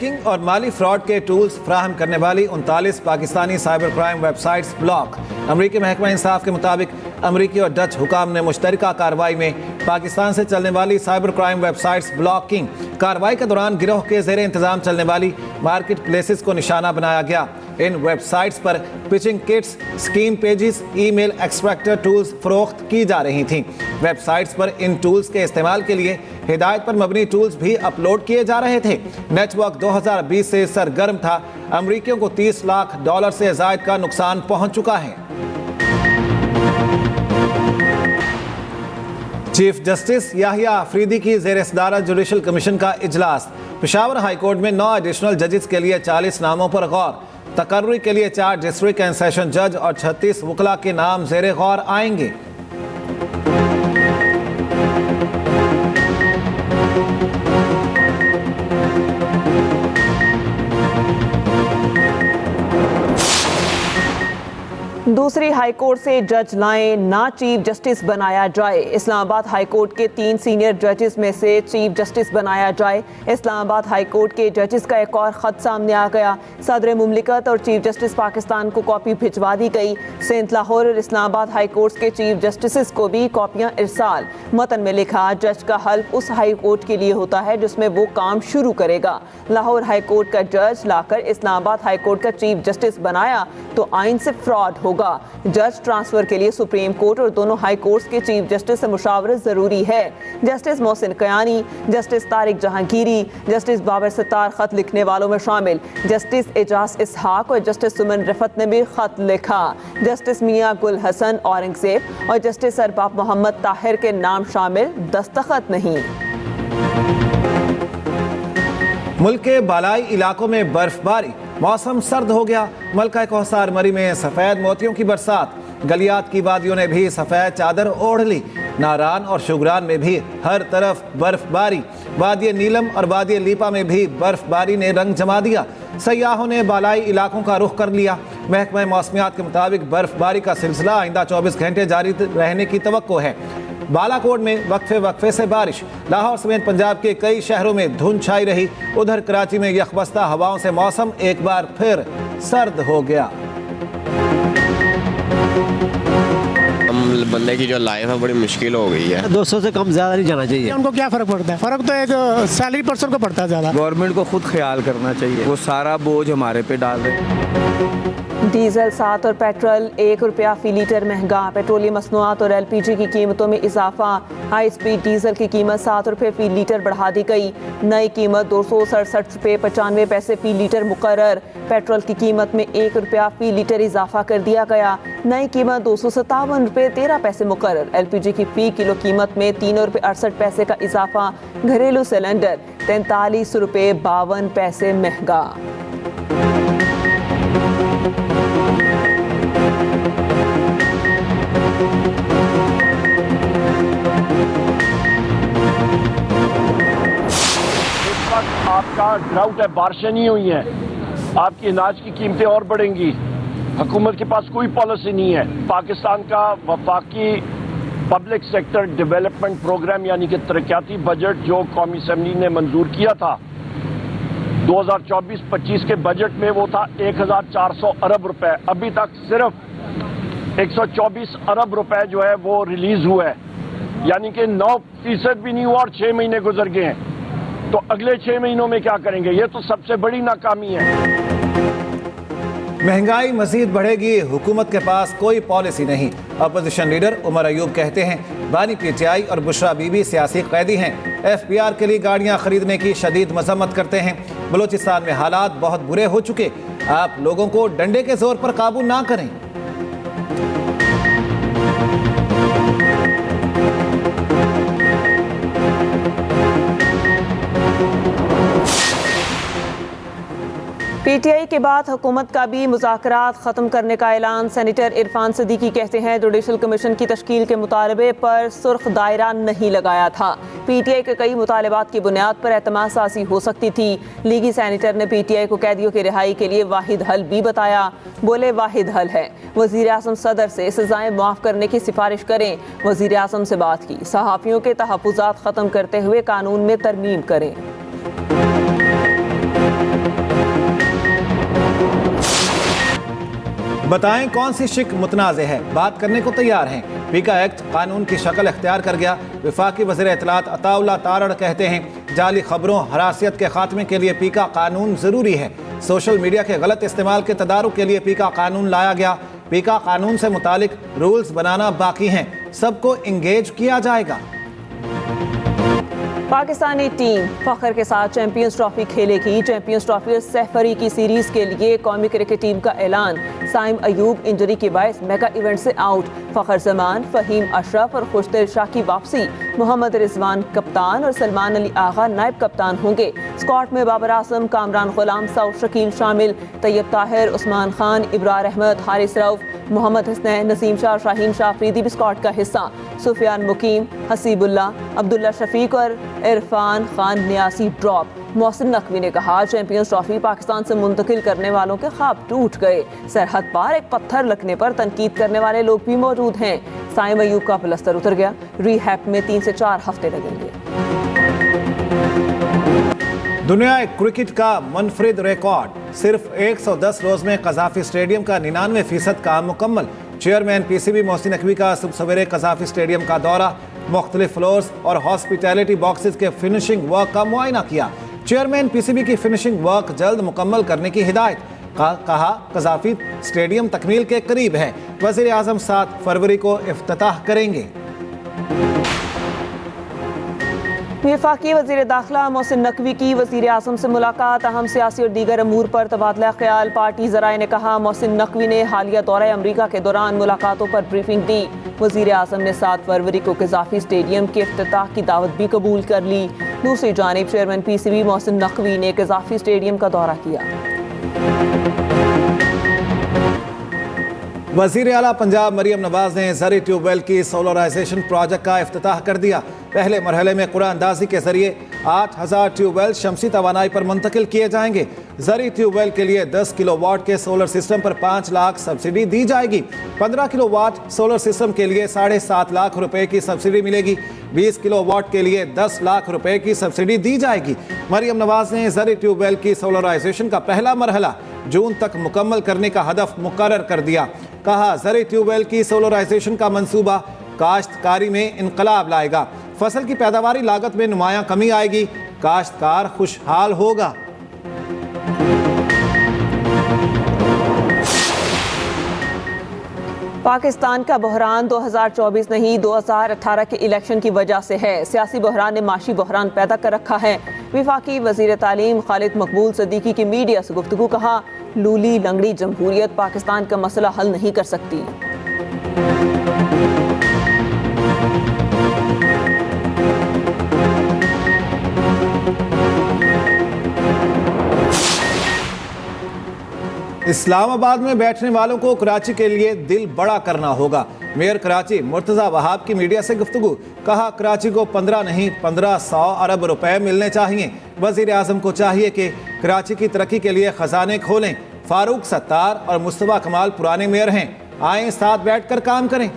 Hacking और माली fraud के tools फ्राहम करने वाली 39 Pakistani cyber crime websites block. अमरीकी महकमा इंसाफ के मुताबिक अमरीकी और डच हुकाम ने मुश्तरका कार्रवाई में पाकिस्तान से चलने वाली साइबर क्राइम वेबसाइट्स ब्लॉकिंग कार्रवाई के दौरान गिरोह के ज़ेरे इंतजाम चलने वाली मार्केट प्लेसेस को निशाना बनाया गया। इन वेबसाइट्स पर pitching kits, scheme pages, email extractor tools फरोख्त की जा रही थीं। वेबसाइट्स पर इन टूल्स के इस्तेमाल के लिए हिदायत पर मबनी टूल्स भी अपलोड किए जा रहे थे। नेटवर्क 2020 से सरगर्म था। अमरीकियों को $30 लाख से ज़ायद का नुकसान पहुंच चुका है। चीफ जस्टिस याहिया अफरीदी की ज़ेर सदारत जुडिशल कमीशन का इजलास। पेशावर हाई कोर्ट में 9 एडिशनल जजेस के लिए 40 नामों पर गौर। तकर्री के लिए 4 डिस्ट्रिक्ट एंड सेशन जज और 36 वकला के नाम ज़ेरे गौर आएंगे। दूसरी हाई कोर्ट से जज लाएं, ना चीफ जस्टिस बनाया जाए। इस्लामाबाद हाई कोर्ट के 3 सीनियर जजेस में से चीफ जस्टिस बनाया जाए। इस्लामाबाद हाई कोर्ट के जजेस का एक और ख़त सामने आ गया। सदर मुमलिकत और चीफ जस्टिस पाकिस्तान को कॉपी भिजवा दी गई। सेंट लाहौर और इस्लामाबाद हाई कोर्ट के चीफ जस्टिस को भी कॉपियाँ इरसाल। मतन में लिखा, जज का हल्फ उस हाई कोर्ट के लिए होता है जिसमें वो काम शुरू करेगा। लाहौर हाई कोर्ट का जज लाकर इस्लामाबाद हाई कोर्ट का चीफ जस्टिस बनाया तो आइन से फ्रॉड होगा। जज ट्रांसफर के लिए सुप्रीम कोर्ट और दोनों हाई कोर्ट्स के चीफ जस्टिस से मुशावरत जरूरी है। Justice Mohsin Kayani, justice Tariq Jahangiri, justice Babar Sattar खत लिखने वालों में शामिल। जस्टिस एजाज इसहाक और जस्टिस सुमन रफत ने भी खत लिखा। जस्टिस मियां गुल हसन औरंगजेब और जस्टिस अरबाब मोहम्मद ताहिर के नाम शामिल, दस्तखत नहीं। मुल्क के बालाई इलाकों में बर्फबारी, मौसम सर्द हो गया। मलका कौसार मरी में सफ़ेद मोतियों की बरसात। गलियात की वादियों ने भी सफ़ेद चादर ओढ़ ली। नारान और शुगरान में भी हर तरफ बर्फबारी। वादिय नीलम और वादिय लीपा में भी बर्फबारी ने रंग जमा दिया। सयाहों ने बालाई इलाकों का रुख कर लिया। महकमा मौसमियात के मुताबिक बर्फबारी का सिलसिला आइंदा 24 घंटे जारी रहने की तवक्को है। बालाकोट में वक्फे से बारिश। लाहौर समेत पंजाब के कई शहरों में धुंध छाई रही। उधर कराची में यखबस्ता हवाओं से मौसम एक बार फिर सर्द हो गया। बंदे की जो लाइफ है बड़ी मुश्किल हो गई है। 200 से कम ज्यादा नहीं जाना चाहिए। उनको क्या फर्क पड़ता है? फर्क तो एक सैलरी पर्सन को पड़ता है ज्यादा। गवर्नमेंट को खुद ख्याल करना चाहिए, वो सारा बोझ हमारे पे डाल रहे। डीजल 7 और पेट्रोल ₹1 फी लीटर महंगा। पेट्रोलियम मसनूआत और LPG की कीमतों में इजाफा। हाई स्पीड डीजल की कीमत ₹7 फी लीटर बढ़ा दी गई। नई कीमत ₹267.95 फी लीटर मुकर्रर। पेट्रोल की कीमत में ₹1 फी लीटर इजाफा कर दिया गया। नई कीमत ₹257.13 मुकर्रर। LPG की फी किलो कीमत में ₹3.68 का इजाफा। घरेलू सिलेंडर ₹43.52 महंगा। आपका ड्राउट है, बारिशें नहीं हुई हैं, आपकी अनाज की कीमतें और बढ़ेंगी। हुकूमत के पास कोई पॉलिसी नहीं है। पाकिस्तान का वफाकी पब्लिक सेक्टर डेवलपमेंट प्रोग्राम यानी कि तरक्याती बजट जो कौमी असम्बली ने मंजूर किया था 2024-25 के बजट में, वो था 1400 अरब रुपए। अभी तक सिर्फ 124 अरब रुपए जो है वो रिलीज हुआ है, यानी कि 9% भी नहीं हुआ और 6 महीने गुजर गए हैं। तो अगले 6 महीनों में क्या करेंगे? ये तो सबसे बड़ी नाकामी है। महंगाई मजीद बढ़ेगी, हुकूमत के पास कोई पॉलिसी नहीं। अपोजिशन लीडर उमर अयूब कहते हैं बानी PTI और बुशरा बीबी सियासी कैदी हैं। FPR के लिए गाड़ियां खरीदने की शदीद मजम्मत करते हैं। बलूचिस्तान में हालात बहुत बुरे हो चुके, आप लोगों को डंडे के जोर पर काबू ना करें। PTI के बाद हुकूमत का भी मुज़ाकरात ख़त्म करने का ऐलान। सेनेटर इरफान सिद्दीकी कहते हैं जुडिशल कमीशन की तश्कील के मुतालबे पर सुर्ख दायरा नहीं लगाया था। PTI के कई मुतालबात की बुनियाद पर एतमाद साजी हो सकती थी। लीगी सेनेटर ने PTI को कैदियों की रिहाई के लिए वाहिद हल भी बताया। बोले वाहिद हल है, वज़ीर आज़म सदर से सजाएं माफ़ करने की सिफारिश करें। वज़ीर आज़म से बात की, सहाफ़ियों के तहफ़्फ़ुज़ात ख़त्म करते हुए कानून में तरमीम करें। बताएं कौन सी शिक मुतनाज़ है, बात करने को तैयार हैं। पीका एक्ट कानून की शक्ल इख्तियार कर गया। वफाकी वज़ीर इत्तलात अताउल्लाह तारड़ कहते हैं जाली खबरों हरासियत के खात्मे के लिए पीका कानून ज़रूरी है। सोशल मीडिया के गलत इस्तेमाल के तदारुक के लिए पीका कानून लाया गया। पीका कानून से मुतालिक रूल्स बनाना बाकी हैं, सबको इंगेज किया जाएगा। पाकिस्तानी टीम फख्र के साथ चैंपियंस ट्रॉफी खेलेगी। चैंपियंस ट्रॉफी और सहफरी की सीरीज के लिए कौमी क्रिकेट टीम का ऐलान। साइम अयूब इंजरी के बायस मेगा इवेंट से आउट। फखर जमान, फहीम अशरफ और खुशदिल शाह की वापसी। मोहम्मद रिजवान कप्तान और सलमान अली आगा नायब कप्तान होंगे। स्क्वाड में बाबर आजम, कामरान गुलाम, सऊद शकील शामिल। तैयब ताहिर, उस्मान खान, इब्रार अहमद, हारिस रऊफ, मोहम्मद हसनैन, नसीम शाह, शाहीन शाह अफरीदी भी स्क्वाड का हिस्सा। सुफियान मुकीम, हसीबुल्ला, अब्दुल्ला शफीक और इरफान खान नियासी ड्रॉप। मोहसिन नकवी ने कहा चैंपियंस ट्रॉफी पाकिस्तान से मुंतकिल करने वालों के ख्वाब टूट गए। सरहद पार एक पत्थर लगने पर तनकीद करने वाले लोग भी मौजूद हैं। साइम अयूब का प्लस्तर उतर गया, रिहैब में 3 से 4 हफ्ते लगेंगे। दुनिया क्रिकेट का मुनफरिद रिकॉर्ड, सिर्फ 110 रोज में कज़ाफी स्टेडियम का 99% काम मुकम्मल। चेयरमैन पीसीबी मोहसिन नकवी का सुबह सवेरे कज़ाफी स्टेडियम का दौरा, मुख्तलिफ फ्लोर्स और हॉस्पिटैलिटी बॉक्सेस के फिनिशिंग वर्क का मुआयना किया। चेयरमैन पीसीबी की फिनिशिंग वर्क जल्द मुकम्मल करने की हिदायत। कहा कज़ाफी स्टेडियम तकमील के करीब है। वज़ीर आज़म 7 फरवरी को इफ्तिताह करेंगे। वफाकी वज़ीर दाखिला मोहसिन नकवी की वज़ीर आज़म से मुलाकात, अहम सियासी और दीगर अमूर पर तबादला ख्याल। पार्टी ज़राए ने कहा मोहसिन नकवी ने हालिया दौरा अमरीका के दौरान मुलाकातों पर ब्रीफिंग दी। वज़ीर आज़म ने 7 फरवरी को कज़ाफी स्टेडियम के इफ्तिताह की दावत भी कबूल कर ली। दूसरी जानिब चेयरमैन पीसीबी मोहसिन नकवी ने कज़ाफी स्टेडियम का दौरा किया। वज़ीर आला पंजाब मरियम नवाज ने ज़री ट्यूबवेल की सोलराइजेशन प्रोजेक्ट का इफ्तिताह कर दिया। पहले मरहले में कुरानदाजी के जरिए 8000 ट्यूबवेल शमसी तवानाई पर मुंतकिल किए जाएंगे। ज़री ट्यूबवेल के लिए 10 किलोवाट के सोलर सिस्टम पर 5 लाख सब्सिडी दी जाएगी। 15 किलोवाट सोलर सिस्टम के लिए 7.5 लाख रुपए की सब्सिडी मिलेगी। 20 किलोवाट के लिए 10 लाख रुपए की सब्सिडी दी जाएगी। मरियम नवाज ने ज़री ट्यूबवेल की सोलराइजेशन का पहला मरहला जून तक मुकम्मल करने का हदफ मुकर्रर कर दिया। कहा ज़री ट्यूबवेल की सोलराइजेशन का मंसूबा काश्तकारी में इनकलाब लाएगा। फसल की पैदावारी लागत में नुमायां कमी आएगी। काश्तकार खुशहाल होगा। पाकिस्तान का बहरान 2024 नहीं 2018 के इलेक्शन की वजह से है। सियासी बहरान ने माशी बहरान पैदा कर रखा है। वफाकी वज़ीर तालीम खालिद मकबूल सदीकी की मीडिया से गुफ्तगू, कहा लूली लंगड़ी जमहूरियत पाकिस्तान का मसला हल नहीं कर सकती। इस्लामाबाद में बैठने वालों को कराची के लिए दिल बड़ा करना होगा। मेयर कराची मुर्तज़ा वहाब की मीडिया से गुफ्तगू, कहा कराची को 15 नहीं 1500 अरब रुपए मिलने चाहिए। वज़ीर आज़म को चाहिए कि कराची की तरक्की के लिए खजाने खोलें। फारूक सत्तार और मुस्तफा कमाल पुराने मेयर हैं, आए साथ बैठकर काम करें।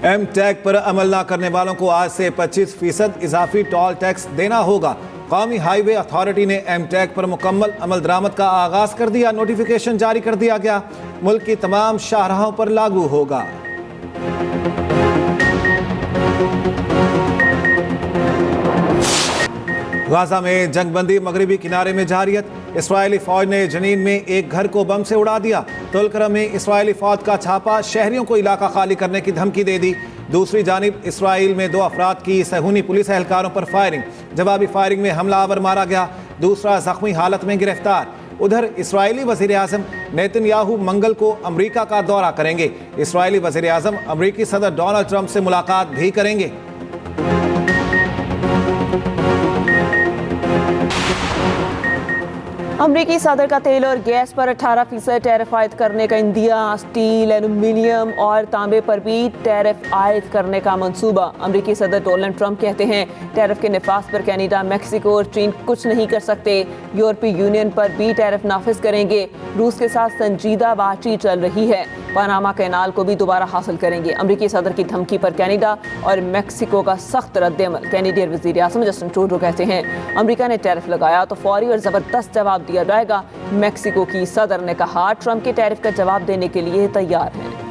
एम टैग पर अमल न करने वालों को आज से 25% इजाफी टोल टैक्स देना होगा। कौमी हाईवे अथॉरिटी ने एम टैग पर मुकम्मल अमल दरामद का आगाज कर दिया। नोटिफिकेशन जारी कर दिया गया। मुल्क की तमाम शाहराहों पर लागू होगा। गाजा में जंगबंदी मगरबी किनारे में जारियत। इसराइली फौज ने जनीन में एक घर को बम से उड़ा दिया। तुलकरम में इसराइली फौज का छापा, शहरियों को इलाका खाली करने की धमकी दे दी। दूसरी जानिब इसराइल में 2 अफराद की सहूनी पुलिस एहलकारों पर फायरिंग। जवाबी फायरिंग में हमलावर मारा गया, दूसरा जख्मी हालत में गिरफ्तार। उधर इसराइली वज़ीर आज़म नेतन्याहू मंगल को अमरीका का दौरा करेंगे। इसराइली वज़ीर आज़म अमरीकी सदर डोनाल्ड ट्रंप से मुलाकात भी करेंगे। अमरीकी सदर का तेल और गैस पर 18% टैरिफ आयद करने का इंडिया, स्टील, एल्यूमिनियम और तांबे पर भी टैरिफ आयद करने का मंसूबा। अमरीकी सदर डोनाल्ड ट्रंप कहते हैं टैरिफ के नफाज पर कनाडा, मैक्सिको और चीन कुछ नहीं कर सकते। यूरोपीय यूनियन पर भी टैरिफ नाफिज करेंगे। रूस के साथ संजीदा बातचीत चल रही है। पनामा कैनाल को भी दोबारा हासिल करेंगे। अमरीकी सदर की धमकी पर कनाडा और मेक्सिको का सख्त रद्द-ए-अमल। कैनेडियन वज़ीर आज़म जस्टिन ट्रूडो कहते हैं अमरीका ने टैरिफ लगाया तो फौरी और ज़बरदस्त जवाब दिया जाएगा। मेक्सिको की सदर ने कहा ट्रंप के टैरिफ का जवाब देने के लिए तैयार है।